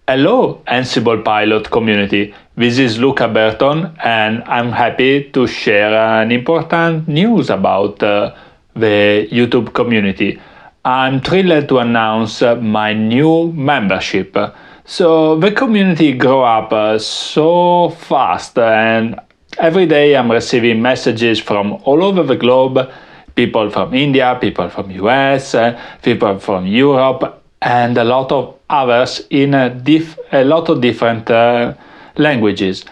Hello, Ansible pilot community. This is Luca Berton, and I'm happy to share an important news about the YouTube community. I'm thrilled to announce my new membership. So the community grew up so fast, and every day I'm receiving messages from all over the globe, people from India, people from US, people from Europe, and a lot of others in a lot of different languages.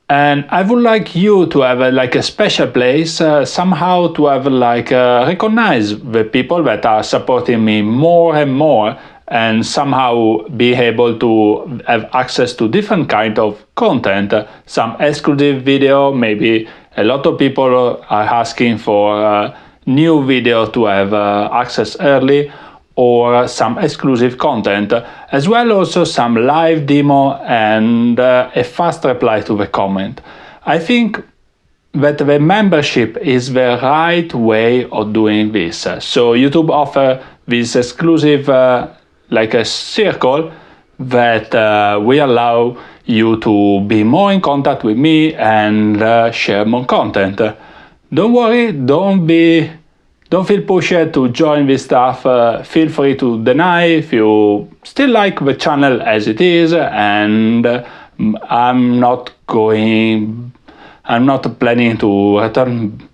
And I would like you to have a special place, somehow to have recognize the people that are supporting me more and more, and somehow be able to have access to different kind of content, some exclusive video. Maybe a lot of people are asking for new video to have access early, or some exclusive content, as well also some live demo and a fast reply to the comment. I think that the membership is the right way of doing this. So YouTube offers this exclusive like a circle that will allow you to be more in contact with me and share more content. Don't worry, don't feel pushed to join this stuff. Feel free to deny if you still like the channel as it is, and I'm not planning to return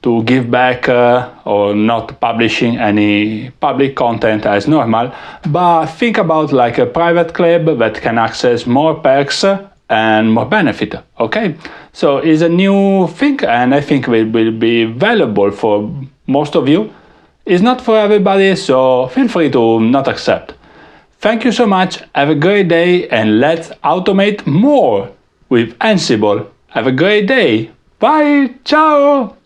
to give back or not publishing any public content as normal, but think about like a private club that can access more perks and more benefit. Okay, so it's a new thing, and I think it will be valuable for most of you. It's not for everybody, so feel free to not accept. Thank you so much, have a great day, and let's automate more with Ansible. Have a great day. Bye, ciao!